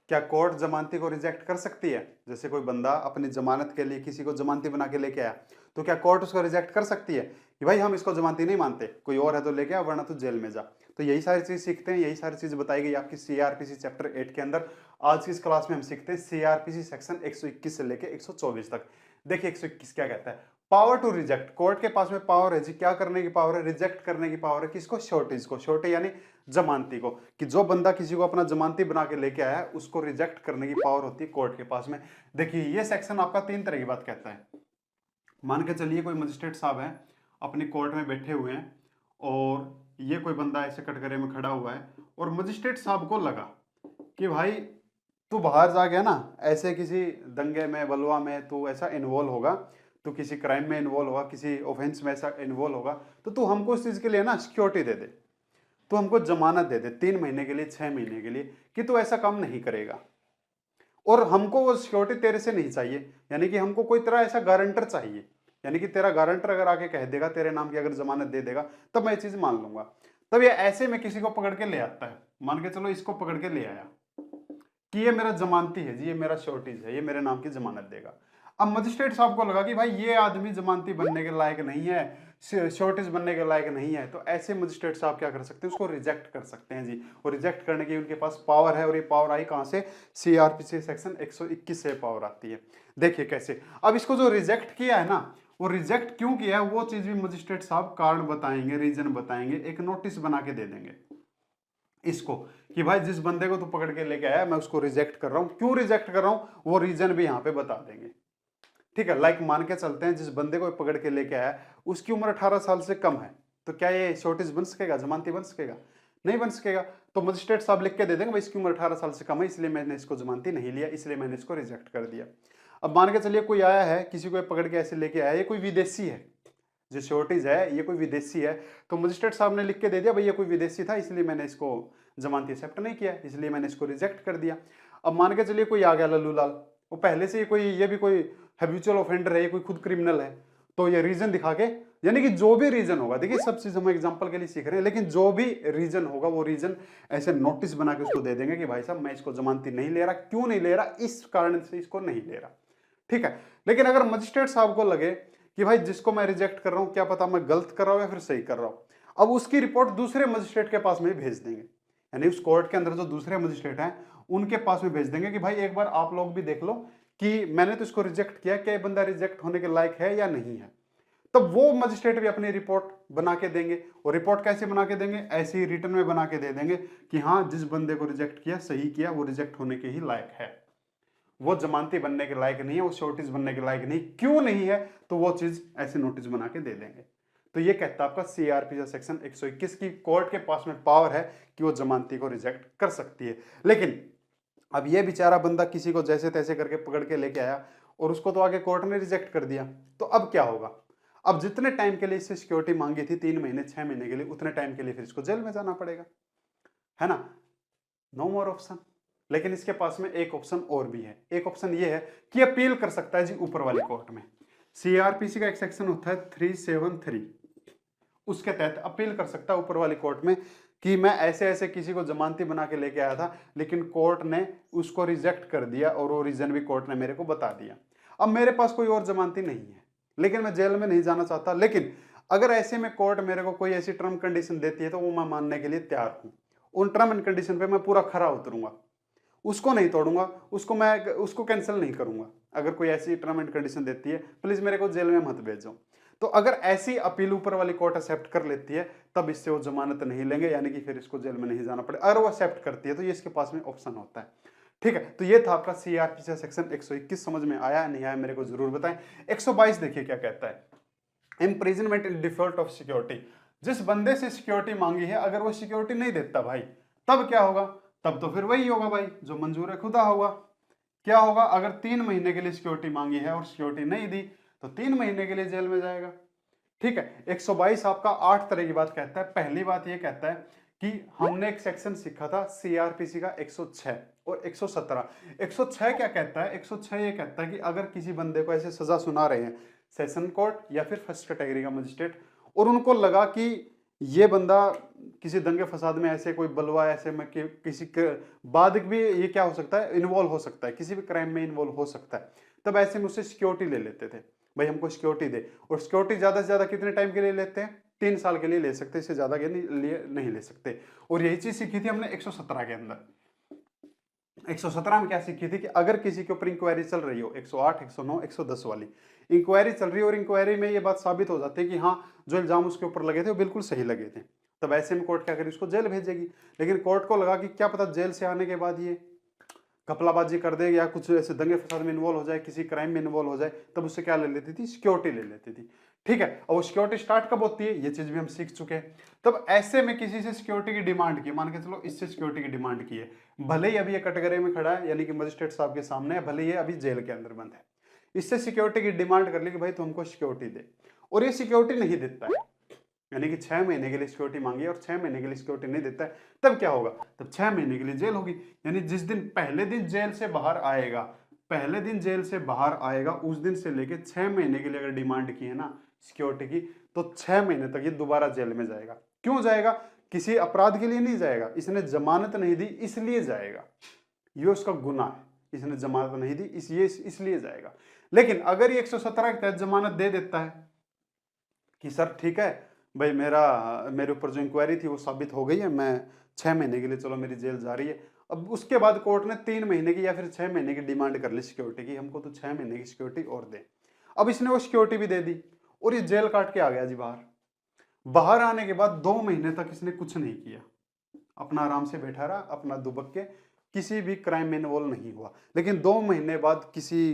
क्या कोर्ट जमानती को रिजेक्ट कर सकती है? जैसे कोई बंदा अपनी जमानत के लिए किसी को जमानती बना के लेके आया, तो क्या कोर्ट उसको रिजेक्ट कर सकती है कि भाई हम इसको जमानती नहीं मानते, कोई और है तो लेके आ वरना तो जेल में जा? तो यही सारी चीज सीखते हैं, यही सारी चीज बताई गई आपकी सीआरपीसी चैप्टर 8 के अंदर। आज की इस क्लास में हम सीखते हैं सीआरपीसी सेक्शन 121 से लेके 124 तक। देखिए 121 क्या कहता है, पावर टू रिजेक्ट। कोर्ट के पास में पावर है जी, क्या करने की पावर है? रिजेक्ट करने की पावर है। किसको? शॉर्टेज को। शॉर्टेज यानी जमानती को, कि जो बंदा किसी को अपना जमानती बना के लेके आया है उसको रिजेक्ट करने की पावर होती है कोर्ट के पास में। देखिए ये सेक्शन आपका 3 तरह की बात कहता है। मान के चलिए कोई मजिस्ट्रेट साहब है, अपनी कोर्ट में बैठे हुए हैं, और ये कोई बंदा ऐसे कटघरे में खड़ा हुआ है, और मजिस्ट्रेट साहब को लगा कि भाई तू बाहर जा गया ना, ऐसे किसी दंगे में बलवा में तू ऐसा इन्वॉल्व होगा, तू किसी क्राइम में इन्वॉल्व होगा, किसी ऑफेंस में ऐसा इन्वॉल्व होगा, तो तू हमको उस चीज के लिए ना सिक्योरिटी दे दे, तो हमको जमानत दे दे 3 महीने के लिए, 6 महीने के लिए, कि तू ऐसा काम नहीं करेगा, और हमको वो सिक्योरिटी तेरे से नहीं चाहिए, यानी कि हमको कोई तरह ऐसा गारंटर चाहिए, यानी कि तेरा गारंटर अगर आके कह देगा, तेरे नाम की अगर जमानत दे देगा, तब मैं ये चीज मान लूंगा। तब ये ऐसे में किसी को पकड़ के ले आता है, मान के चलो इसको पकड़ के ले आया कि ये मेरा जमानती है जी, ये मेरा श्योरिटीज है, ये मेरे नाम की जमानत देगा। अब मजिस्ट्रेट साहब को लगा कि भाई ये आदमी जमानती बनने के लायक नहीं है, श्योरिटीज बनने के लायक नहीं है, तो ऐसे मजिस्ट्रेट साहब क्या कर सकते हैं? उसको रिजेक्ट कर सकते हैं जी। और रिजेक्ट करने की उनके पास पावर है, और ये पावर आई कहां से? सीआरपीसी सेक्शन 121 से पावर आती है। देखिए कैसे। अब इसको जो रिजेक्ट किया है ना, वो रिजेक्ट क्यों किया है वो चीज भी मजिस्ट्रेट साहब कार्ड बताएंगे, रीजन बताएंगे, एक नोटिस बना के दे देंगे इसको, कि भाई जिस बंदे को तू पकड़ के लेके आया मैं उसको रिजेक्ट कर रहा हूं, क्यों रिजेक्ट कर रहा हूं वो रीजन भी यहां पे बता देंगे। ठीक है, लाइक मान के चलते हैं जिस बंदे को पकड़ के लेके आया उसकी उम्र 18 साल से कम है, तो क्या ये शॉर्टेज बन सकेगा, जमानती बन सकेगा? नहीं बन सकेगा। तो मजिस्ट्रेट साहब लिख के दे देंगे भाई इसकी उम्र 18 साल से कम है, इसलिए मैंने इसको जमानती नहीं लिया, इसलिए मैंने इसको रिजेक्ट कर दिया। अब मान के चलिए कोई आया है, किसी को पकड़ के ऐसे लेके आया, ये कोई विदेशी है, जो शॉर्टेज है ये कोई विदेशी है, तो मजिस्ट्रेट साहब ने लिख के दे दिया भाई ये कोई विदेशी था, इसलिए मैंने इसको जमानती एक्सेप्ट नहीं किया, इसलिए मैंने इसको रिजेक्ट कर दिया। अब मान के चलिए कोई आ गया लल्लू लाल, वो पहले से ये भी कोई हैबिचुअल ऑफेंडर है, ये कोई खुद क्रिमिनल है, तो ये रीजन दिखा के, यानी कि जो भी रीजन होगा, देखिए सब चीज हम एग्जांपल के लिए सीख रहे हैं, लेकिन जो भी रीजन होगा वो रीजन ऐसे नोटिस बना के उसको दे देंगे कि भाई साहब मैं इसको जमानती नहीं ले रहा, क्यों नहीं ले रहा, इस कारण से इसको नहीं ले रहा। ठीक है। लेकिन अगर मजिस्ट्रेट साहब को लगे कि भाई जिसको मैं रिजेक्ट कर रहा हूं क्या पता मैं गलत कर रहा हूं या फिर सही कर रहा हूं, अब उसकी रिपोर्ट दूसरे मजिस्ट्रेट के पास में भेज देंगे, यानी उस कोर्ट के अंदर जो दूसरे मजिस्ट्रेट हैं उनके पास में भेज देंगे कि भाई एक बार आप लोग भी देख लो कि मैंने तो इसको रिजेक्ट किया, क्या ये बंदा रिजेक्ट होने के लायक है या नहीं है। तब वो मजिस्ट्रेट भी अपनी रिपोर्ट बना के देंगे, और रिपोर्ट कैसे बना के देंगे? ऐसे ही रिटर्न में बना के दे देंगे कि हाँ जिस बंदे को रिजेक्ट किया सही किया, वो रिजेक्ट होने के ही लायक है, वो जमानती बनने के लायक नहीं है, वो शॉर्टेज बनने के लायक नहीं, क्यों नहीं है, तो वो चीज ऐसे नोटिस बना के दे देंगे। तो ये कहता है आपका सीआरपीसी सेक्शन 121 की कोर्ट के पास में पावर है कि वो जमानती को रिजेक्ट कर सकती है। लेकिन अब ये बेचारा बंदा किसी को जैसे तैसे करके पकड़ के लेके आया और उसको तो आगे कोर्ट ने रिजेक्ट कर दिया, तो अब क्या होगा? अब जितने टाइम के लिए इससे सिक्योरिटी मांगी थी 3 महीने 6 महीने के लिए, उतने टाइम के लिए फिर इसको जेल में जाना पड़ेगा, है ना? No more option. लेकिन इसके पास में एक ऑप्शन और भी है, एक ऑप्शन ये है कि अपील कर सकता है जी ऊपर वाली कोर्ट में। सीआरपीसी का एक सेक्शन होता है 373, उसके तहत अपील कर सकता है ऊपर वाली कोर्ट में कि मैं ऐसे ऐसे किसी को जमानती बना के लेके आया था, लेकिन कोर्ट ने उसको रिजेक्ट कर दिया, और वो रीजन भी कोर्ट ने मेरे को बता दिया। अब मेरे पास कोई और जमानती नहीं है, लेकिन मैं जेल में नहीं जाना चाहता, लेकिन अगर ऐसे में कोर्ट मेरे को कोई ऐसी टर्म कंडीशन देती है तो वो मैं मानने के लिए तैयार हूं। उन टर्म एंड कंडीशन पे मैं पूरा खरा उतरूंगा, उसको नहीं तोड़ूंगा, उसको कैंसिल नहीं करूंगा। अगर कोई ऐसी टर्म एंड कंडीशन देती है प्लीज मेरे को जेल में मत भेजो, तो अगर ऐसी अपील ऊपर वाली कोर्ट एक्सेप्ट कर लेती है तब इससे वो जमानत नहीं लेंगे, यानी कि फिर इसको जेल में नहीं जाना पड़े। अगर वो एक्सेप्ट करती है तो ये इसके पास में ऑप्शन होता है। ठीक है, तो ये था आपका सीआरपीसी सेक्शन 121। समझ में आया नहीं आया मेरे को जरूर बताएं। 122 देखिए क्या कहता है, imprisonment in default of security. जिस बंदे से सिक्योरिटी मांगी है अगर वो सिक्योरिटी नहीं देता भाई, तब क्या होगा? तब तो फिर वही होगा भाई जो मंजूर है खुदा होगा। क्या होगा? अगर 3 महीने के लिए सिक्योरिटी मांगी है और सिक्योरिटी नहीं दी तो 3 महीने के लिए जेल में जाएगा। ठीक है, 122 आपका 8 तरह की बात कहता है। पहली बात ये कहता है कि हमने एक सेक्शन सीखा था सीआरपीसी का 106 और 117। 106 क्या कहता है? 106 ये कहता है कि अगर किसी बंदे को ऐसे सजा सुना रहे हैं सेशन कोर्ट या फिर फर्स्ट कैटेगरी का मजिस्ट्रेट, और उनको लगा कि ये बंदा किसी दंगे फसाद में ऐसे कोई बलवा ऐसे में किसी के बाद भी ये क्या हो सकता है, इन्वॉल्व हो सकता है, किसी भी क्राइम में इन्वॉल्व हो सकता है। तब ऐसे में उससे सिक्योरिटी ले लेते थे, भाई हमको सिक्योरिटी दे। और सिक्योरिटी ज्यादा से ज्यादा कितने टाइम के लिए लेते हैं, 3 साल के लिए ले सकते, इससे ज्यादा के लिए नहीं ले सकते। और यही चीज सीखी थी हमने 117 के अंदर। 117 में क्या सीखी थी कि अगर किसी के ऊपर इंक्वायरी चल रही हो, 108, 109, 110 वाली इंक्वायरी चल रही है, और इंक्वायरी में ये बात साबित हो जाती है कि हाँ जो इल्जाम उसके ऊपर लगे थे वो बिल्कुल सही लगे थे, तब ऐसे में कोर्ट क्या करेगी, उसको जेल भेजेगी। लेकिन कोर्ट को लगा कि क्या पता जेल से आने के बाद ये घपलाबाजी कर दे या कुछ ऐसे दंगे फसाद में इन्वॉल्व हो जाए, किसी क्राइम में इन्वॉल्व हो जाए, तब उससे क्या ले लेती थी, सिक्योरिटी ले लेती थी। ठीक है, और सिक्योरिटी स्टार्ट कब होती है, ये चीज भी हम सीख चुके हैं। तब ऐसे में किसी से सिक्योरिटी की डिमांड की, मान के चलो इससे सिक्योरिटी की डिमांड की है, भले ही अभी ये कटघरे में खड़ा है, यानी कि मजिस्ट्रेट साहब के सामने है, भले ही अभी जेल के अंदर बंद है, इससे सिक्योरिटी की डिमांड कर ली कि भाई तू हमको सिक्योरिटी दे, और ये सिक्योरिटी नहीं देता है, यानी कि 6 महीने के लिए सिक्योरिटी मांगी और 6 महीने के लिए सिक्योरिटी नहीं देता है, तब क्या होगा, तब 6 महीने के लिए जेल होगी। यानी जिस दिन पहले दिन जेल से बाहर आएगा, पहले दिन जेल से बाहर आएगा, उस दिन से लेके 6 महीने के लिए अगर डिमांड की है ना सिक्योरिटी की, तो 6 महीने तक ये दोबारा जेल में जाएगा। क्यों जाएगा, किसी अपराध के लिए नहीं जाएगा, इसने जमानत नहीं दी इसलिए जाएगा, ये उसका गुनाह है, इसने जमानत नहीं दी इसलिए जाएगा। लेकिन अगर ये 117 के तहत जमानत दे देता है कि सर ठीक है भाई, मेरे ऊपर जो इंक्वायरी थी वो साबित हो गई है, मैं 6 महीने के लिए चलो मेरी जेल जा रही है, अब उसके बाद कोर्ट ने 3 महीने की या फिर 6 महीने की डिमांड कर ली सिक्योरिटी की, हमको तो 6 महीने की सिक्योरिटी और दे। अब इसने वो सिक्योरिटी भी दे दी और ये जेल काट के आ गया जी बाहर। बाहर आने के बाद 2 महीने तक इसने कुछ नहीं किया, अपना आराम से बैठा रहा, अपना दुबक के, किसी भी क्राइम में इन्वॉल्व नहीं हुआ। लेकिन 2 महीने बाद किसी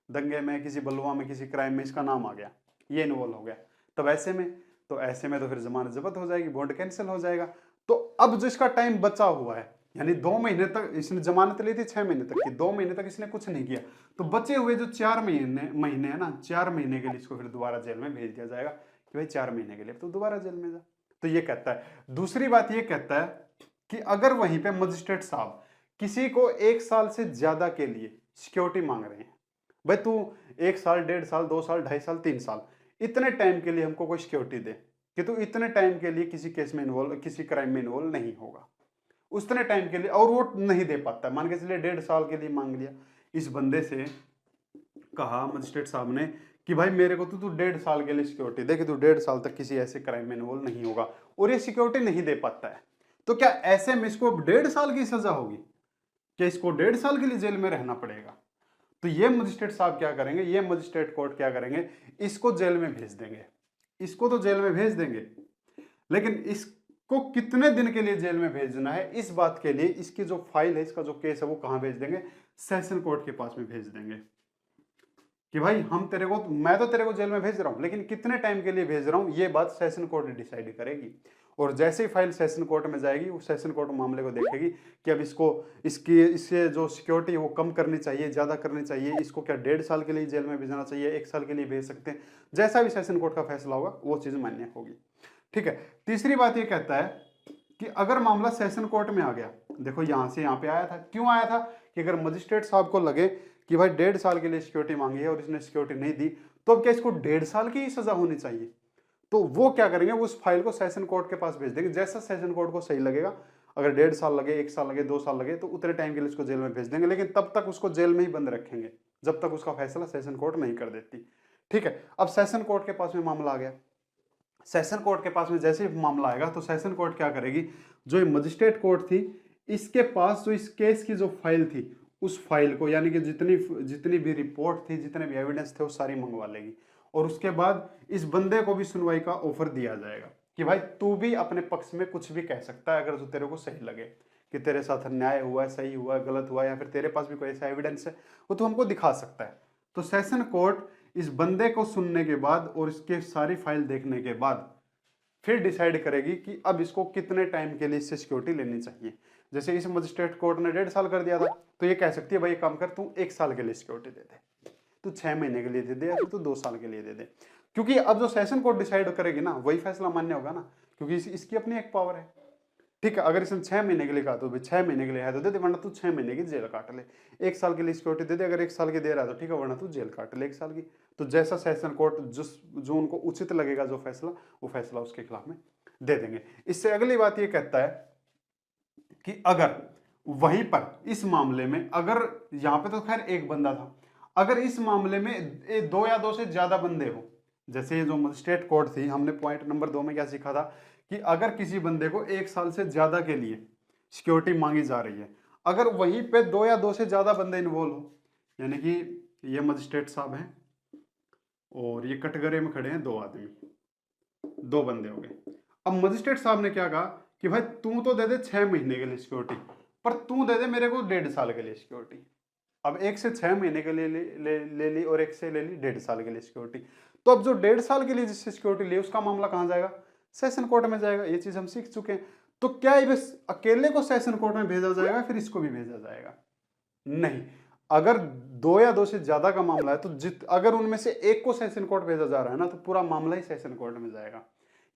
दंगे में, किसी बलवा में, किसी क्राइम में इसका नाम आ गया, ये इन्वॉल्व हो गया, तब ऐसे में तो फिर जमानत जब्त हो जाएगी, बॉन्ड कैंसिल हो जाएगा। तो अब जो इसका टाइम बचा हुआ है, यानी 2 महीने तक इसने जमानत ली थी, 6 महीने तक की, 2 महीने तक इसने कुछ नहीं किया, तो बचे हुए जो 4 महीने है ना, 4 महीने के लिए इसको फिर दोबारा जेल में भेज दिया जाएगा कि भाई 4 महीने के लिए तो दोबारा जेल में जा। तो ये कहता है। दूसरी बात ये कहता है कि अगर वहीं पे मजिस्ट्रेट साहब किसी को 1 साल से ज्यादा के लिए सिक्योरिटी मांग रहे हैं, भाई तू 1 साल, 1.5 साल, 2 साल, 2.5 साल, 3 साल, इतने टाइम के लिए हमको कोई सिक्योरिटी दे कि तू इतने टाइम के लिए किसी केस में इन्वॉल्व, किसी क्राइम में इन्वॉल्व नहीं होगा, उतने टाइम के लिए, और वो नहीं दे पाता, मान के चलिए 1.5 साल के लिए मांग लिया, इस बंदे से कहा मजिस्ट्रेट साहब ने कि भाई मेरे को तो तू 1.5 साल के लिए सिक्योरिटी दे कि तू 1.5 साल तक किसी ऐसे क्राइम में इन्वॉल्व नहीं होगा, और ये सिक्योरिटी नहीं दे पाता है, तो क्या ऐसे में इसको 1.5 साल की सजा होगी, क्या इसको 1.5 साल के लिए जेल में रहना पड़ेगा? तो ये मजिस्ट्रेट साहब क्या करेंगे, ये मजिस्ट्रेट कोर्ट क्या करेंगे, इसको जेल में भेज देंगे, इसको तो जेल में भेज देंगे, लेकिन इसको कितने दिन के लिए जेल में भेजना है, इस बात के लिए इसकी जो फाइल है, इसका जो केस है, वो कहां भेज देंगे, सेशन कोर्ट के पास में भेज देंगे कि भाई हम तेरे को, मैं तो तेरे को जेल में भेज रहा हूं, लेकिन कितने टाइम के लिए भेज रहा हूं ये बात सेशन कोर्ट डिसाइड करेगी। और जैसे ही फाइल सेशन कोर्ट में जाएगी, वो सेशन कोर्ट मामले को देखेगी कि अब इससे जो सिक्योरिटी है वो कम करनी चाहिए, ज्यादा करनी चाहिए, इसको क्या 1.5 साल के लिए जेल में भेजना चाहिए, 1 साल के लिए भेज सकते हैं, जैसा भी सेशन कोर्ट का फैसला होगा वो चीज मान्य होगी। ठीक है। तीसरी बात ये कहता है कि अगर मामला सेशन कोर्ट में आ गया, देखो यहां से यहां पे आया था, क्यों आया था, कि अगर मजिस्ट्रेट साहब को लगे कि भाई 1.5 साल के लिए सिक्योरिटी मांगी है और इसने सिक्योरिटी नहीं दी, तो अब क्या इसको 1.5 साल की ही सजा होनी चाहिए, तो वो क्या करेंगे, उस फाइल को सेशन कोर्ट के पास भेज देंगे, जैसा सेशन कोर्ट को सही लगेगा, अगर 1.5 साल लगे, 1 साल लगे, 2 साल लगे, तो उतने टाइम के लिए उसको जेल में भेज देंगे, लेकिन तब तक उसको जेल में ही बंद रखेंगे जब तक उसका फैसला सेशन कोर्ट नहीं कर देती। ठीक है। अब सेशन कोर्ट के पास में मामला आ गया, सेशन कोर्ट के पास में जैसे ही मामला आएगा तो सेशन कोर्ट क्या करेगी, जो मजिस्ट्रेट कोर्ट थी इसके पास जो इस केस की जो फाइल थी, उस फाइल को, यानी कि जितनी भी रिपोर्ट थी, जितने भी एविडेंस थे, वो सारी मंगवा लेगी, और उसके बाद इस बंदे को भी सुनवाई का ऑफर दिया जाएगा कि भाई तू भी अपने पक्ष में कुछ भी कह सकता है, अगर जो तेरे को सही लगे कि तेरे साथ अन्याय हुआ है, सही हुआ है, गलत हुआ है, या फिर तेरे पास भी कोई ऐसा एविडेंस है वो तू हमको दिखा सकता है। तो सेशन कोर्ट इस बंदे को सुनने के बाद और इसके सारी फाइल देखने के बाद फिर डिसाइड करेगी कि अब इसको कितने टाइम के लिए इससे सिक्योरिटी लेनी चाहिए। जैसे इस मजिस्ट्रेट कोर्ट ने 1.5 साल कर दिया था, तो ये कह सकती है भाई एक काम कर, तू 1 साल के लिए सिक्योरिटी दे दे, तू 6 महीने के लिए दे दे, या फिर तू 2 साल के लिए दे दे, क्योंकि अब जो सेशन कोर्ट डिसाइड करेगी ना वही फैसला मान्य होगा ना, क्योंकि इसकी अपनी एक पावर है। ठीक है। अगर इसने 6 महीने के लिए कहा तो भाई 6 महीने के लिए है तो दे दे, वरना तू 6 महीने की जेल काट ले, 1 साल के लिए सिक्योरिटी दे दे, अगर 1 साल की दे रहा है तो ठीक है, वरना तू जेल काट ले 1 साल की। तो जैसा सेशन कोर्ट जो उनको उचित लगेगा जो फैसला, वो फैसला उसके खिलाफ में दे देंगे। इससे अगली बात ये कहता है कि अगर वहीं पर इस मामले में, अगर यहां पे तो खैर एक बंदा था, अगर इस मामले में दो या दो से ज्यादा बंदे हो, जैसे ये जो मजिस्ट्रेट कोर्ट थी, हमने पॉइंट नंबर 2 में क्या सीखा था कि अगर किसी बंदे को 1 साल से ज्यादा के लिए सिक्योरिटी मांगी जा रही है, अगर वहीं पे दो या दो से ज्यादा बंदे इन्वॉल्व हो, यानी कि ये मजिस्ट्रेट साहब हैं और ये कटघरे में खड़े हैं 2 आदमी, 2 बंदे हो गए। अब मजिस्ट्रेट साहब ने क्या कहा कि भाई तू तो दे दे 6 महीने के लिए सिक्योरिटी, पर तू दे दे मेरे को 1.5 साल के लिए सिक्योरिटी। अब एक से 6 महीने के लिए ले ली और एक से ले ली 1.5 साल के लिए सिक्योरिटी। तो अब जो 1.5 साल के लिए जिससे सिक्योरिटी ली उसका मामला कहां जाएगा? सेशन कोर्ट में जाएगा। ये चीज हम सीख चुके हैं। तो क्या ये बस अकेले को सेशन कोर्ट में भेजा जाएगा, फिर इसको भी भेजा जाएगा? नहीं। अगर 2 या 2 से ज्यादा का मामला है तो अगर उनमें से एक को सेशन कोर्ट भेजा जा रहा है ना, तो पूरा मामला ही सेशन कोर्ट में जाएगा।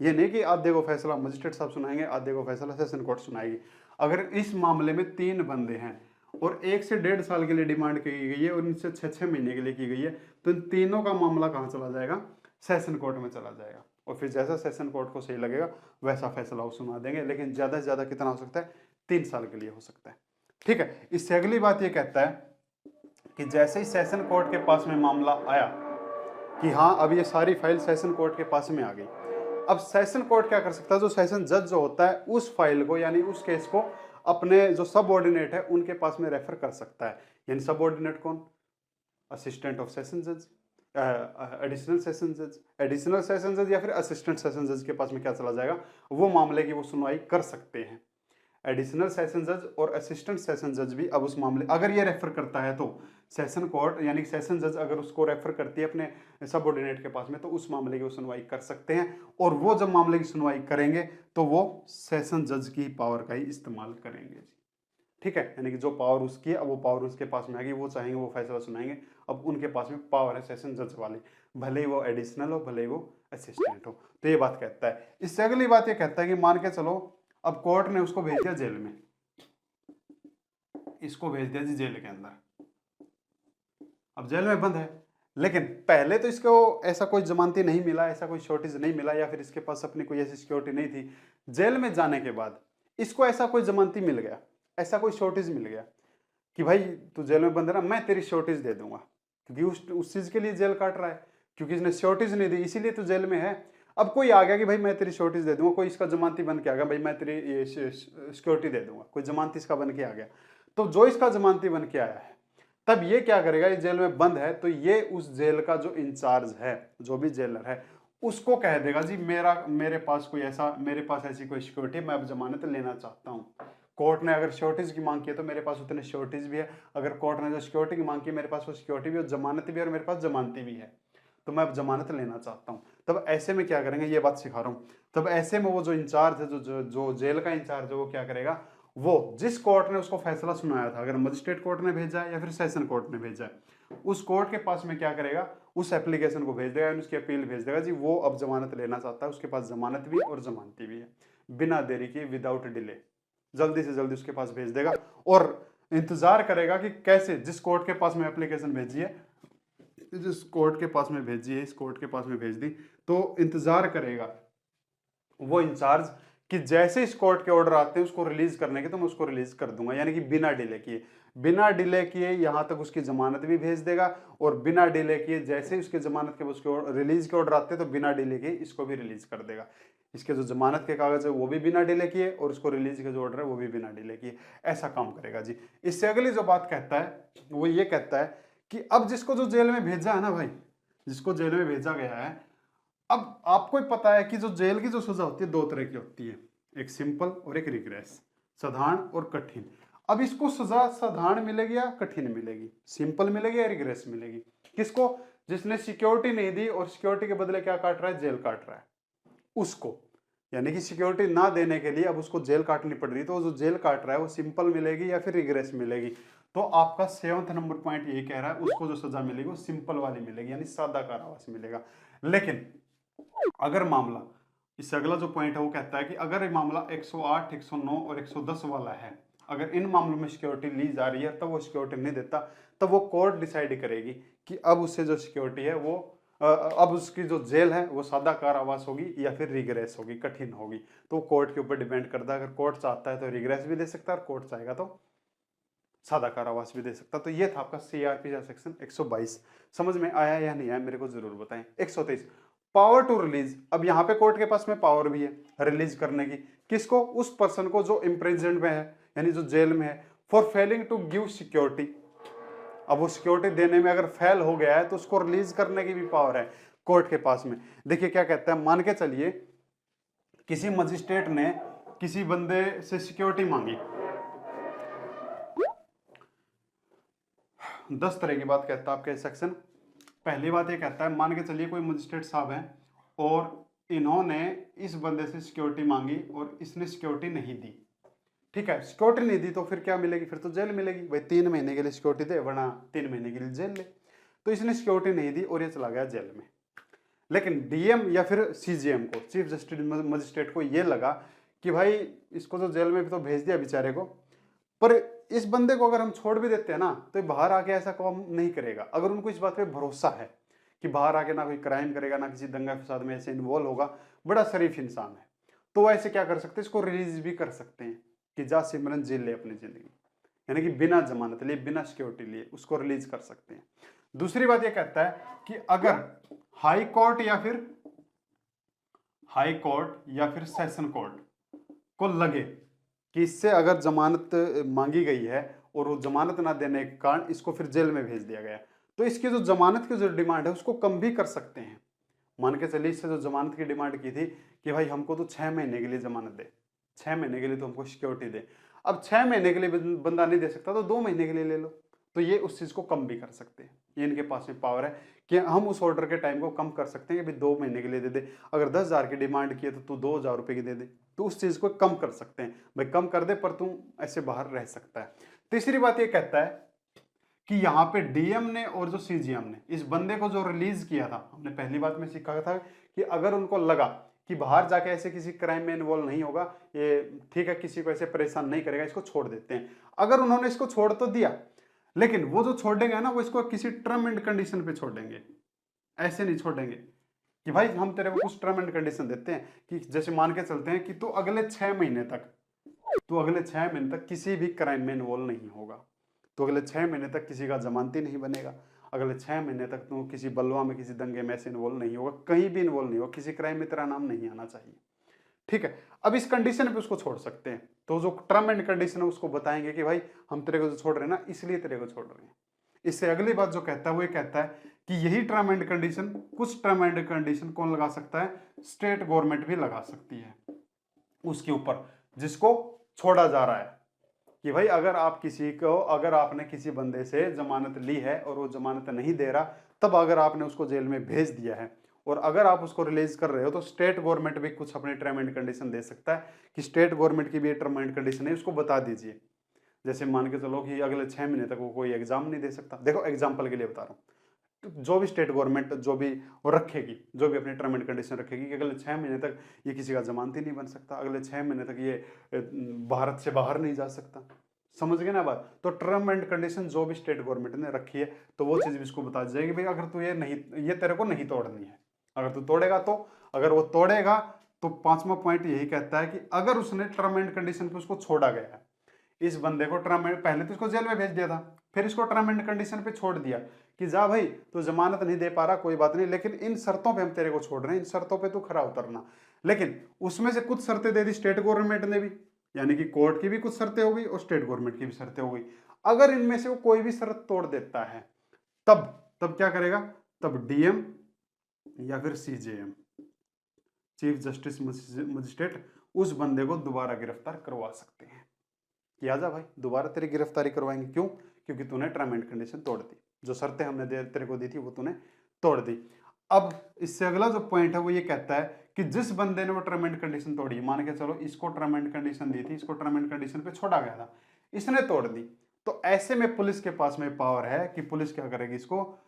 ये नहीं कि आधे को फैसला मजिस्ट्रेट साहब सुनाएंगे, आधे को फैसला सेशन कोर्ट सुनाएगी। अगर इस मामले में 3 बंदे हैं और 1 से 1.5 साल के लिए डिमांड की गई है और इनसे 6-6 महीने के लिए की गई है, तो इन तीनों का मामला कहां चला जाएगा? सेशन कोर्ट में चला जाएगा। और फिर जैसा सेशन कोर्ट को सही लगेगा वैसा फैसला वो सुना देंगे। लेकिन ज्यादा से ज्यादा कितना हो सकता है? 3 साल के लिए हो सकता है। ठीक है। इससे अगली बात ये कहता है कि जैसे ही सेशन कोर्ट के पास में मामला आया कि हाँ अब ये सारी फाइल सेशन कोर्ट के पास में आ गई, अब सेशन कोर्ट क्या कर सकता है? जो सेशन जज जो होता है उस फाइल को, यानी उस केस को अपने जो सबऑर्डिनेट है उनके पास में रेफर कर सकता है। यानी सबऑर्डिनेट कौन? असिस्टेंट ऑफ सेशन जज, एडिशनल सेशन जज, एडिशनल सेशन जज या फिर असिस्टेंट सेशन जज के पास में क्या चला जाएगा? वो मामले की वो सुनवाई कर सकते हैं। एडिशनल सेशन जज और असिस्टेंट सेशन जज भी अब उस मामले, अगर ये रेफर करता है तो सेशन कोर्ट यानी सेशन जज अगर उसको रेफर करती है अपने सबऑर्डिनेट के पास में, तो उस मामले की वो सुनवाई कर सकते हैं। और वो जब मामले की सुनवाई करेंगे तो वो सेशन जज की पावर का ही इस्तेमाल करेंगे। ठीक है। यानी कि जो पावर उसकी है अब वो पावर उसके पास में आएगी, वो चाहेंगे वो फैसला सुनाएंगे। अब उनके पास में पावर है सेशन जज वाली, भले ही वो एडिशनल हो भले ही वो असिस्टेंट हो। तो ये बात कहता है। इससे अगली बात ये कहता है कि मान के चलो अब कोर्ट ने उसको भेज दिया जेल में, इसको भेज दिया जी जेल के अंदर। अब जेल में बंद है, लेकिन पहले तो इसको ऐसा कोई जमानती नहीं मिला, ऐसा कोई शॉर्टेज नहीं मिला, या फिर इसके पास अपनी कोई ऐसी सिक्योरिटी नहीं थी। जेल में जाने के बाद इसको ऐसा कोई जमानती मिल गया, ऐसा कोई शॉर्टेज मिल गया कि भाई तू जेल में बंद है ना, मैं तेरी शॉर्टेज दे दूंगा, क्योंकि उस चीज के लिए जेल काट रहा है, क्योंकि इसने शॉर्टेज नहीं दी इसीलिए तो जेल में है। अब कोई आ गया कि भाई मैं तेरी शॉर्टेज दे दूंगा, कोई इसका जमानती बन के आ गया, भाई मैं तेरी सिक्योरिटी दे दूंगा, कोई जमानती इसका बन के आ गया। तो जो इसका जमानती बन के आया है, तब ये क्या करेगा? ये जेल में बंद है तो ये उस जेल का जो इंचार्ज है, जो भी जेलर है, उसको कह देगा जी मेरे पास ऐसी कोई सिक्योरिटी है, मैं अब जमानत लेना चाहता हूँ। कोर्ट ने अगर श्योरिटीज की मांग की है तो मेरे पास उतने श्योरिटीज भी है, अगर कोर्ट ने जो सिक्योरिटी की मांग की है मेरे पास वो सिक्योरिटी भी और जमानत भी है और मेरे पास जमानती भी है, तो मैं अब जमानत लेना चाहता हूँ। तब ऐसे में क्या करेंगे? ये बात सिखा रहा हूँ। तब ऐसे में वो जो इंचार्ज है, जो जेल का इंचार्ज है, वो क्या करेगा? वो जिस कोर्ट ने उसको फैसला सुनाया था, अगर मजिस्ट्रेट कोर्ट ने भेजा है या फिर सेशन कोर्ट ने भेजा है, उस कोर्ट के पास में क्या करेगा? उस एप्लीकेशन को भेज देगा, उसकी अपील भेज देगा जी वो अब जमानत लेना चाहता है, उसके पास जमानत भी और जमानती भी है, बिना देरी के, विदाउट डिले, जल्दी से जल्दी उसके पास भेज देगा। और इंतजार करेगा कि कैसे, जिस कोर्ट के पास में एप्लीकेशन भेजी है, जिस कोर्ट के पास में भेजी है, इस कोर्ट के पास में भेज दी, तो इंतजार करेगा वो इंचार्ज कि जैसे इस कोर्ट के ऑर्डर आते हैं उसको रिलीज करने के, तो मैं उसको रिलीज कर दूंगा। यानी कि बिना डिले किए यहां तक उसकी जमानत भी भेज देगा, और बिना डिले किए जैसे उसके जमानत के उसके रिलीज के ऑर्डर आते हैं तो बिना डिले किए इसको भी रिलीज कर देगा। इसके जो जमानत के कागज है वो भी बिना डिले किए, और उसको रिलीज के जो ऑर्डर है वो भी बिना डिले किए। ऐसा काम करेगा जी। इससे अगली जो बात कहता है वो ये कहता है कि अब जिसको जो जेल में भेजा है ना भाई, जिसको जेल में भेजा गया है, अब आपको ही पता है कि जो जेल की जो सजा होती है 2 तरह की होती है, एक सिंपल और एक रिग्रेस, साधारण और कठिन। अब इसको सजा साधारण मिलेगी या कठिन मिलेगी? सिंपल मिलेगी या रिग्रेस मिलेगी? किसको? जिसने सिक्योरिटी नहीं दी और सिक्योरिटी के बदले क्या काट रहा है? जेल काट रहा है, उसको। यानी कि सिक्योरिटी ना देने के लिए अब उसको जेल काटनी पड़ रही, तो जो जेल काट रहा है वो सिंपल मिलेगी या फिर रिग्रेस मिलेगी? तो आपका 7वां नंबर पॉइंट यही कह रहा है, उसको जो सजा मिलेगी वो सिंपल वाली मिलेगी, यानी सादा कारावास मिलेगा। लेकिन अगर मामला, इससे अगला जो पॉइंट है वो कहता है कि अगर ये मामला 108, 109 और 110 वाला है, अगर इन मामलों में सिक्योरिटी ली जा रही है तब वो सिक्योरिटी नहीं देता, तब वो कोर्ट डिसाइड करेगी कि अब उससे जो सिक्योरिटी है वो अब उसकी जो जेल है वो सादा कारावास होगी या फिर रिग्रेस होगी, कठिन होगी। तो कोर्ट के ऊपर डिपेंड करता है। अगर कोर्ट चाहता है तो रिग्रेस भी दे सकता है, और कोर्ट चाहेगा तो सादा कारावास भी दे सकता। तो ये था आपका सीआरपी का सेक्शन 122। समझ में आया या नहीं आया मेरे को जरूर बताएं। 123 पावर टू रिलीज। अब यहाँ पे कोर्ट के पास में पावर भी है रिलीज करने की। किसको? उस पर्सन को जो इम्प्रिजन में है, यानी जो जेल में है, for failing to give security. अब वो सिक्योरिटी देने में अगर फेल हो गया है तो उसको रिलीज करने की भी पावर है कोर्ट के पास में। देखिए क्या कहता है, मान के चलिए किसी मजिस्ट्रेट ने किसी बंदे से सिक्योरिटी मांगी, 10 तरह की बात कहता है आपके सेक्शन। पहली बात ये कहता है, मान के चलिए कोई मजिस्ट्रेट साहब है और इन्होंने इस बंदे से सिक्योरिटी मांगी और इसने सिक्योरिटी नहीं दी। ठीक है, सिक्योरिटी नहीं दी तो फिर क्या मिलेगी? फिर तो जेल मिलेगी भाई। 3 महीने के लिए सिक्योरिटी दे, वरना 3 महीने के लिए जेल ले। तो इसने सिक्योरिटी नहीं दी और ये चला गया जेल में। लेकिन डीएम या फिर सीजीएम को, चीफ जस्टिस मजिस्ट्रेट को ये लगा कि भाई इसको तो जेल में भी तो भेज दिया बेचारे को, पर इस बंदे को अगर हम छोड़ भी देते हैं ना तो ये बाहर आके ऐसा काम नहीं करेगा। अगर उनको इस बात पे भरोसा है कि बाहर आके ना कोई क्राइम करेगा, ना किसी दंगा फसाद में ऐसे इन्वॉल्व होगा, बड़ा शरीफ इंसान है, तो ऐसे क्या कर सकते हैं, इसको रिलीज भी कर सकते हैं कि जा सिमरन जेल ले अपनी जिंदगी, यानी कि बिना जमानत लिए, बिना सिक्योरिटी लिए उसको रिलीज कर सकते हैं। दूसरी बात यह कहता है कि अगर हाई कोर्ट या फिर सेशन कोर्ट को लगे कि इससे अगर जमानत मांगी गई है और वो जमानत ना देने के कारण इसको फिर जेल में भेज दिया गया, तो इसकी जो जमानत की जो डिमांड है उसको कम भी कर सकते हैं। मान के चलिए इससे जो जमानत की डिमांड की थी कि भाई हमको तो 6 महीने के लिए जमानत दे, 6 महीने के लिए तो हमको सिक्योरिटी दे। अब 6 महीने के लिए बंदा नहीं दे सकता तो 2 महीने के लिए ले लो, तो ये उस चीज को कम भी कर सकते हैं। ये इनके पास में पावर है कि हम उस ऑर्डर के टाइम को कम कर सकते हैं कि भाई 2 महीने के लिए दे दे। अगर 10,000 की डिमांड की है तो तू 2,000 रुपए की दे दे, तो उस चीज को कम कर सकते हैं। भाई कम कर दे पर तुम ऐसे बाहर रह सकता है। तीसरी बात ये कहता है कि यहाँ पे डीएम ने और जो सीजीएम ने इस बंदे को जो रिलीज किया था, हमने पहली बात में सीखा था कि अगर उनको लगा कि बाहर जाके ऐसे किसी क्राइम में इन्वॉल्व नहीं होगा, ये ठीक है, किसी को ऐसे परेशान नहीं करेगा, इसको छोड़ देते हैं। अगर उन्होंने इसको छोड़ तो दिया, लेकिन वो जो छोड़ेंगे ना वो इसको किसी टर्म एंड कंडीशन पे छोड़ेंगे। ऐसे नहीं छोड़ेंगे कि भाई हम तेरे को कुछ टर्म एंड कंडीशन देते हैं कि जैसे मान के चलते हैं कि तू अगले 6 महीने तक किसी भी क्राइम में इन्वॉल्व नहीं होगा, तो अगले 6 महीने तक किसी का जमानती नहीं बनेगा, अगले 6 महीने तक तू किसी बलवा में, किसी दंगे में ऐसे इन्वॉल्व नहीं होगा, कहीं भी इन्वॉल्व नहीं होगा, किसी क्राइम में तेरा नाम नहीं आना चाहिए। ठीक है, अब इस कंडीशन पे उसको छोड़ सकते हैं। तो जो टर्म एंड कंडीशन है उसको बताएंगे कि भाई हम तेरे को जो छोड़ रहे हैं ना, इसलिए तेरे को छोड़ रहे हैं। इससे अगली बात जो कहता है वो ये कहता है कि यही टर्म एंड कंडीशन, कुछ टर्म एंड कंडीशन कौन लगा सकता है? स्टेट गवर्नमेंट भी लगा सकती है उसके ऊपर जिसको छोड़ा जा रहा है। कि भाई अगर आपने किसी बंदे से जमानत ली है और वो जमानत नहीं दे रहा, तब अगर आपने उसको जेल में भेज दिया है और अगर आप उसको रिलीज कर रहे हो, तो स्टेट गवर्नमेंट भी कुछ अपनी टर्म एंड कंडीशन दे सकता है कि स्टेट गवर्नमेंट की भी टर्म एंड कंडीशन है, उसको बता दीजिए। जैसे मान के चलो कि अगले 6 महीने तक वो कोई एग्जाम नहीं दे सकता। देखो एग्जाम्पल के लिए बता रहा हूँ, जो भी स्टेट गवर्नमेंट जो भी रखेगी, जो भी अपनी टर्म एंड कंडीशन रखेगी कि अगले 6 महीने तक ये किसी का जमानती नहीं बन सकता, अगले 6 महीने तक ये भारत से बाहर नहीं जा सकता। समझ गए ना बात? तो टर्म एंड कंडीशन जो भी स्टेट गवर्नमेंट ने रखी है, तो वो चीज भी इसको बता दी जाएगी भाई अगर तू ये तेरे को नहीं तोड़नी है, अगर तू तोड़ेगा तो, अगर वो तोड़ेगा तो 5वां पॉइंट यही कहता है कि अगर उसने टर्म एंड कंडीशन पे उसको छोड़ा गया है, इस बंदे को पहले तो इसको जेल में भेज दिया था, फिर इसको टर्म एंड कंडीशन पे छोड़ दिया कि जा भाई तू जमानत नहीं दे पा रहा, कोई बात नहीं, लेकिन इन शर्तों पे हम तेरे को छोड़ रहे हैं, इन शर्तों पे तू खरा उतरना। लेकिन उसमें से कुछ शर्तें दे दी स्टेट गवर्नमेंट ने भी, यानी कि कोर्ट की भी कुछ शर्तें हो गई और स्टेट गवर्नमेंट की भी शर्तें हो गई। अगर इनमें से वो कोई भी शर्त तोड़ देता है, तब क्या करेगा? तब डीएम या फिर सीजेएम, चीफ जस्टिस मजिस्ट्रेट, उस बंदे को दोबारा गिरफ्तार करवा सकते हैं कि आजा भाई दोबारा तेरी गिरफ्तारी करवाएंगे। क्यों? क्योंकि तूने टर्म एंड कंडीशन तोड़ दी, जो शर्तें हमने तेरे को दी थी वो तूने तोड़ दी। अब इससे अगला जो पॉइंट है वो ये कहता है कि जिस बंदे ने वो टर्म एंड कंडीशन तोड़ी, मान के चलो इसको टर्म एंड कंडीशन दी थी, इसको टर्म एंड कंडीशन पे छोड़ा गया था, इसने तोड़ दी, तो ऐसे में पुलिस के पास में पावर है कि पुलिस क्या करेगी? इसको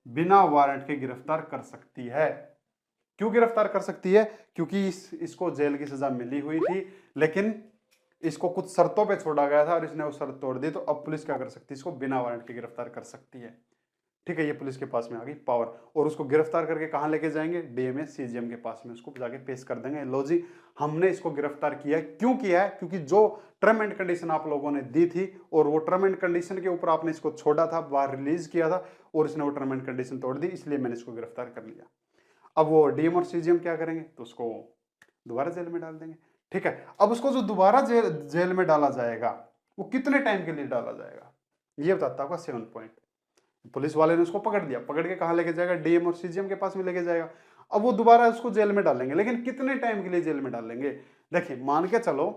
बिना वारंट के गिरफ्तार कर सकती है। क्यों गिरफ्तार कर सकती है? क्योंकि इसको जेल की सजा मिली हुई थी, लेकिन इसको कुछ शर्तों पे छोड़ा गया था और इसने वो शर्त तोड़ दी, तो अब पुलिस क्या कर सकती है? इसको बिना वारंट के गिरफ्तार कर सकती है। ठीक है, ये पुलिस के पास में आ गई पावर, और उसको गिरफ्तार करके कहाँ लेके जाएंगे, डीएम या सीजीएम के पास में उसको जाके पेश कर देंगे, लो जी हमने इसको गिरफ्तार किया है। क्यों किया है, क्योंकि जो टर्म एंड कंडीशन आप लोगों ने दी थी और वो टर्म एंड कंडीशन के ऊपर आपने इसको छोड़ा था, बाहर रिलीज किया था और इसने वो टर्म एंड कंडीशन तोड़ दी, इसलिए मैंने इसको गिरफ्तार कर लिया। अब वो डीएम और सीजीएम क्या करेंगे, तो उसको दोबारा जेल में डाल देंगे। ठीक है, अब उसको जो दोबारा जेल में डाला जाएगा वो कितने टाइम के लिए डाला जाएगा, ये बताता है आपका 7 पॉइंट। पुलिस वाले ने उसको पकड़ लिया, पकड़ के कहाँ लेके जाएगा, डीएम और सीजीएम के पास में लेके जाएगा। अब वो दोबारा उसको जेल में डालेंगे, लेकिन कितने टाइम के लिए जेल में डालेंगे, देखिए मान के चलो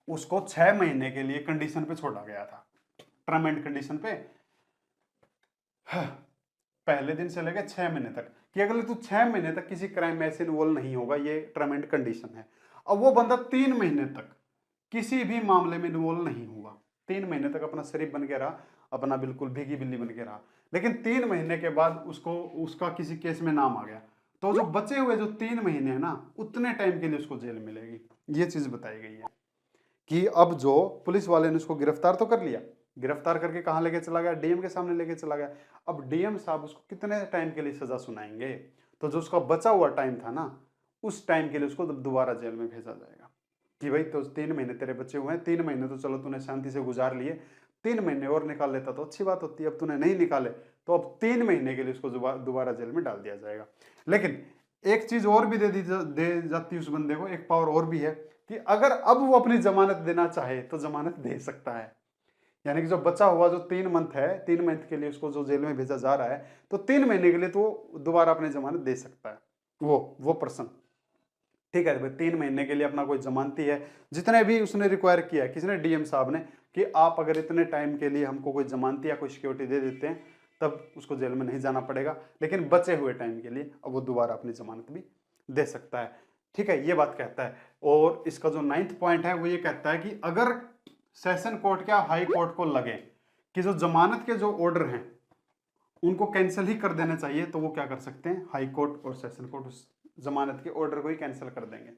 उसको 6 महीने के लिए कंडीशन पे छोड़ा गया था, टर्म एंड कंडीशन पे, पहले दिन से लेकर 6 महीने तक, कि अगर तू 6 महीने तक किसी क्राइम में ऐसे इन्वॉल्व नहीं होगा, ये टर्म एंड कंडीशन है। अब वो बंदा 3 महीने तक किसी भी मामले में इन्वॉल्व नहीं हुआ, 3 महीने तक अपना शरीफ बन के रहा, अपना बिल्कुल भीगी बिल्ली बन के रहा, लेकिन 3 महीने के बाद उसको उसका किसी केस में नाम आ गया, तो जो बचे हुए जो 3 महीने है ना, उतने टाइम के लिए उसको जेल मिलेगी। ये चीज बताई गई है कि अब जो पुलिस वाले ने उसको गिरफ्तार तो कर लिया, गिरफ्तार करके कहाँ लेके चला गया, डीएम के सामने लेके चला गया। अब डीएम साहब उसको कितने टाइम के लिए सजा सुनाएंगे, तो जो उसका बचा हुआ टाइम था ना, उस टाइम के लिए उसको दोबारा जेल में भेजा जाएगा कि भाई तो 3 महीने तेरे बचे हुए हैं, 3 महीने तो चलो तूने शांति से गुजार लिए, 3 महीने और निकाल लेता तो अच्छी बात होती है, अब तूने नहीं निकाले तो अब 3 महीने के लिए उसको दोबारा जेल में डाल दिया जाएगा। लेकिन एक चीज और भी दे जाती है उस बंदे को, एक पावर और भी है कि अगर अब वो अपनी जमानत देना चाहे तो जमानत दे सकता है। यानी कि जो बचा हुआ जो 3 मंथ है, 3 मंथ के लिए उसको जो जेल में भेजा जा रहा है, तो 3 महीने के लिए तो दोबारा अपनी जमानत दे सकता है वो पर्सन। ठीक है भाई, 3 महीने के लिए अपना कोई जमानती है, जितने भी उसने रिक्वायर किया है, किसने, डीएम साहब ने, कि आप अगर इतने टाइम के लिए हमको कोई जमानती या कोई सिक्योरिटी दे देते हैं तब उसको जेल में नहीं जाना पड़ेगा, लेकिन बचे हुए टाइम के लिए अब वो दोबारा अपनी जमानत भी दे सकता है। ठीक है, ये बात कहता है। और इसका जो 9th पॉइंट है वो ये कहता है कि अगर सेशन कोर्ट या हाई कोर्ट को लगे कि जो जमानत के जो ऑर्डर हैं उनको कैंसिल ही कर देना चाहिए, तो वो क्या कर सकते हैं, हाई कोर्ट और सेशन कोर्ट उस जमानत के ऑर्डर को ही कैंसिल कर देंगे।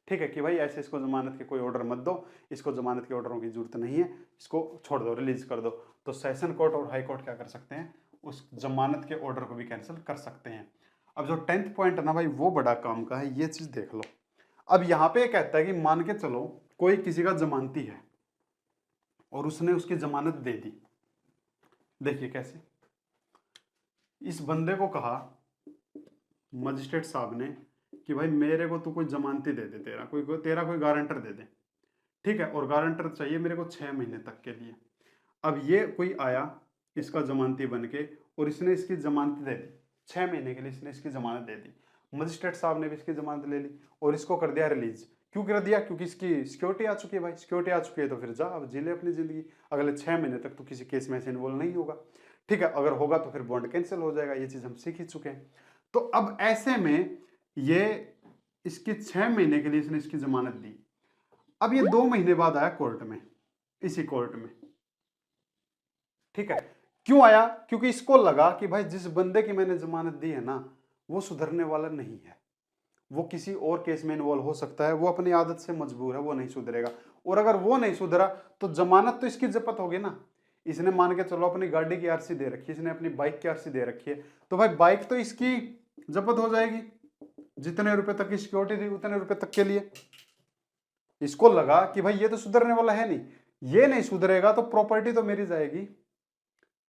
ठीक है, कि भाई ऐसे इसको जमानत के कोई ऑर्डर मत दो, इसको जमानत के ऑर्डरों की जरूरत नहीं है, इसको छोड़ दो, रिलीज कर दो। तो सेशन कोर्ट और हाई कोर्ट क्या कर सकते हैं, उस जमानत के ऑर्डर को भी कैंसिल कर सकते हैं। अब जो 10th पॉइंट है ना भाई, वो बड़ा काम का है, ये चीज देख लो। अब यहाँ पे कहता है कि मान के चलो कोई किसी का जमानती है और उसने उसकी जमानत दे दी। देखिए कैसे, इस बंदे को कहा मजिस्ट्रेट साहब ने कि भाई मेरे को तू कोई जमानती दे दे, तेरा कोई गारंटर दे दे। ठीक है, और गारंटर चाहिए मेरे को 6 महीने तक के लिए। अब ये कोई आया इसका जमानती बन के और इसने इसकी जमानत दे दी, 6 महीने के लिए इसने इसकी जमानत दे दी, मजिस्ट्रेट साहब ने भी इसकी जमानत ले ली और इसको कर दिया रिलीज। क्यों कर दिया, क्योंकि इसकी सिक्योरिटी आ चुकी है भाई, सिक्योरिटी आ चुकी है तो फिर जा अब जी ले अपनी जिंदगी, अगले 6 महीने तक तो किसी केस में ऐसे इन्वॉल्व नहीं होगा। ठीक है, अगर होगा तो फिर बॉन्ड कैंसिल हो जाएगा, ये चीज हम सीख ही चुके हैं। तो अब ऐसे में ये इसकी 6 महीने के लिए इसने इसकी जमानत दी। अब ये 2 महीने बाद आया कोर्ट में, इसी कोर्ट में। ठीक है, क्यों आया, क्योंकि इसको लगा कि भाई जिस बंदे की मैंने जमानत दी है ना, वो सुधरने वाला नहीं है, वो किसी और केस में इन्वॉल्व हो सकता है, वो अपनी आदत से मजबूर है, वो नहीं सुधरेगा। और अगर वो नहीं सुधरा तो जमानत तो इसकी जब्त होगी ना। इसने मान के चलो अपनी गाड़ी की आरसी दे रखी है, इसने अपनी बाइक की आरसी दे रखी है, तो भाई बाइक तो इसकी जब्त हो जाएगी, जितने रुपए तक की सिक्योरिटी थी उतने रुपए तक के लिए। इसको लगा कि भाई ये तो सुधरने वाला है नहीं, ये नहीं सुधरेगा तो प्रॉपर्टी तो मेरी जाएगी।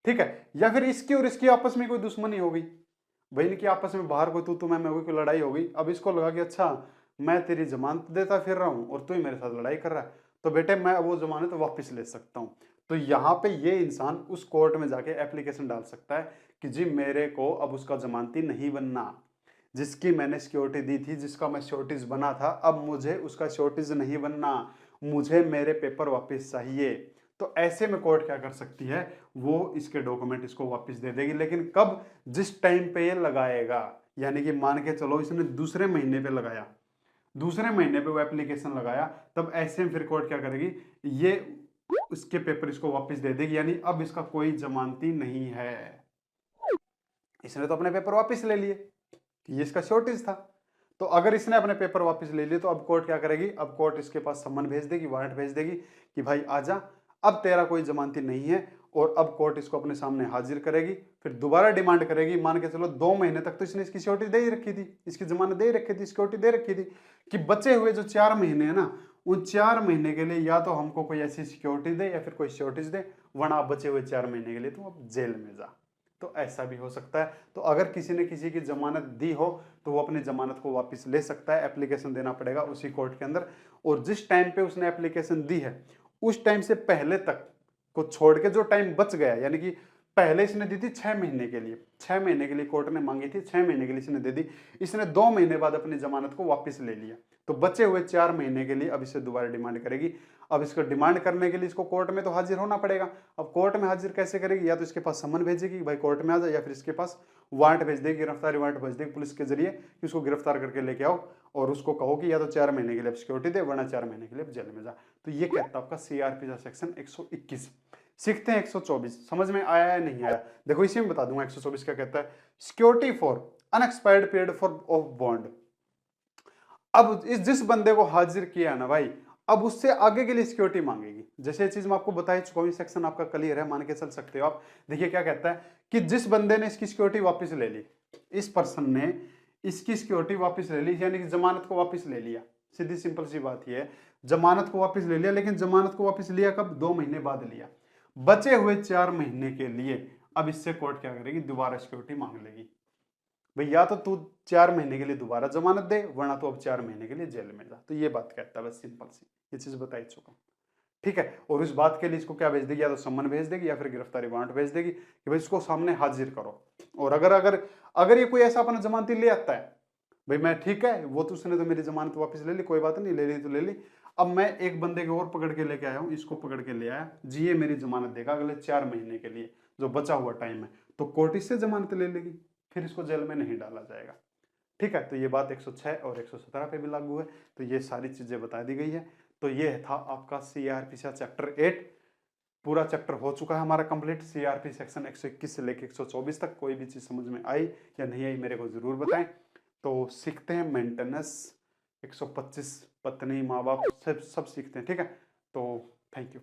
ठीक है, या फिर इसकी और इसकी आपस में कोई दुश्मनी हो गई, भाई इनकी आपस में बाहर कोई तू मैं कोई लड़ाई हो गई। अब इसको लगा कि अच्छा मैं तेरी जमानत देता फिर रहा हूं और तू ही मेरे साथ लड़ाई कर रहा है, तो बेटे मैं वो जमानत वापस ले सकता हूं। तो यहाँ पे ये इंसान उस कोर्ट में जाके एप्लीकेशन डाल सकता है कि जी मेरे को अब उसका जमानती नहीं बनना, जिसकी मैंने सिक्योरिटी दी थी, जिसका मैं श्योरिटीज बना था, अब मुझे उसका श्योरिटीज नहीं बनना, मुझे मेरे पेपर वापस चाहिए। तो ऐसे में कोर्ट क्या कर सकती है, वो इसके डॉक्यूमेंट इसको वापस दे देगी, लेकिन कब, जिस टाइम पे ये लगाएगा। यानी कि मान के चलो इसने दूसरे महीने पे लगाया, दूसरे महीने पे वो एप्लीकेशन लगाया, तब ऐसे में फिर कोर्ट क्या करेगी, ये उसके पेपर इसको वापस दे देगी, यानी अब इसका कोई जमानती नहीं है। इसने तो अपने पेपर वापस ले लिए, ये इसका शॉर्टेज था। तो अगर इसने अपने पेपर वापस ले लिए तो अब कोर्ट क्या करेगी, अब कोर्ट इसके पास सम्मन भेज देगी, वारंट भेज देगी कि भाई आजा, अब तेरा कोई जमानती नहीं है और अब कोर्ट इसको अपने सामने हाजिर करेगी, फिर दोबारा डिमांड करेगी। मान के चलो 2 महीने तक तो इसने इसकी सिक्योरिटी दे ही रखी थी, इसकी जमानत दे ही रखी थी, सिक्योरिटी दे रखी थी कि बचे हुए जो 4 महीने है ना, उन 4 महीने के लिए या तो हमको कोई ऐसी सिक्योरिटी दे या फिर कोई सिक्योरिटीज दे, वरना आप बचे हुए 4 महीने के लिए तुम अब जेल में जा। तो ऐसा भी हो सकता है। तो अगर किसी ने किसी की जमानत दी हो तो वो अपनी जमानत को वापस ले सकता है, एप्लीकेशन देना पड़ेगा उसी कोर्ट के अंदर। और जिस टाइम पे उसने एप्लीकेशन दी है उस टाइम से पहले तक को छोड़ के जो टाइम बच गया, यानी कि पहले इसने दी थी 6 महीने के लिए, 6 महीने के लिए कोर्ट ने मांगी थी, 6 महीने के लिए इसने दे दी, इसने 2 महीने बाद अपनी जमानत को वापस ले लिया, तो बचे हुए 4 महीने के लिए अब इसे दोबारा डिमांड करेगी। अब इसको डिमांड करने के लिए इसको कोर्ट में तो हाजिर होना पड़ेगा। अब कोर्ट में हाजिर कैसे करेगी, या तो इसके पास समन भेजेगी भाई कोर्ट में आ जाए, या फिर इसके पास वारंट भेज देगी, गिरफ्तारी वारंट भेज देगी पुलिस के जरिए कि उसको गिरफ्तार करके लेके आओ, और उसको कहो कि या तो 4 महीने के लिए सिक्योरिटी दे, वरना 4 महीने के लिए जेल में जा। तो ये कहता है आपका सीआरपी का सेक्शन 121। सीखते हैं 124, समझ में आया या नहीं आया? देखो इसी में बता दूंगा 124 क्या कहता है। Security for unexpired period for of bond. अब इस जिस बंदे को हाजिर किया ना भाई, अब उससे आगे के लिए सिक्योरिटी मांगेगी। जैसे ये चीज मैं आपको बता ही चुका हूं, सेक्शन आपका क्लियर है, मान के चल सकते हो आप। देखिए क्या कहता है कि जिस बंदे ने इसकी सिक्योरिटी वापस ले ली, इस पर्सन ने इसकी सिक्योरिटी वापस ले ली, यानी कि जमानत को वापस ले लिया। सीधी सिंपल सी बात ये है, जमानत को वापस ले लिया, लेकिन जमानत को वापस लिया कब? 2 महीने बाद लिया। बचे हुए 4 महीने के लिए अब इससे कोर्ट क्या करेगी? दोबारा सिक्योरिटी मांग लेगी। भाई या तो तू 4 महीने के लिए दोबारा जमानत दे, वरना तो अब 4 महीने के लिए जेल में जा। तो ये बात कहता है, बस सिंपल सी ये चीज बता ही चुका हूं, ठीक है। और इस बात के लिए इसको क्या भेज देगी? या तो सम्मन भेज देगी या फिर गिरफ्तारी वारंट भेज देगी कि भाई इसको सामने हाजिर करो। और अगर अगर अगर ये कोई ऐसा अपना जमानती ले आता है, भाई मैं ठीक है, वो तो उसने तो मेरी जमानत वापस ले ली, कोई बात नहीं, ले ली तो ले ली, अब मैं एक बंदे को और पकड़ के लेके आया हूँ, इसको पकड़ के ले आया जी, ये मेरी जमानत देगा अगले 4 महीने के लिए जो बचा हुआ टाइम है, तो कोर्ट इससे जमानत ले लेगी, फिर इसको जेल में नहीं डाला जाएगा, ठीक है। तो ये बात 106 और 117 पे भी लागू है। तो ये सारी चीजें बता दी गई है। तो ये था आपका सीआरपी का चैप्टर 8, पूरा चैप्टर हो चुका है हमारा कंप्लीट। सीआरपी सेक्शन 121 से लेकर 124 तक कोई भी चीज समझ में आई या नहीं आई मेरे को जरूर बताएं। तो सीखते हैं मेंटेनेंस 125, पत्नी माँ बाप सब सीखते हैं, ठीक है। तो थैंक यू।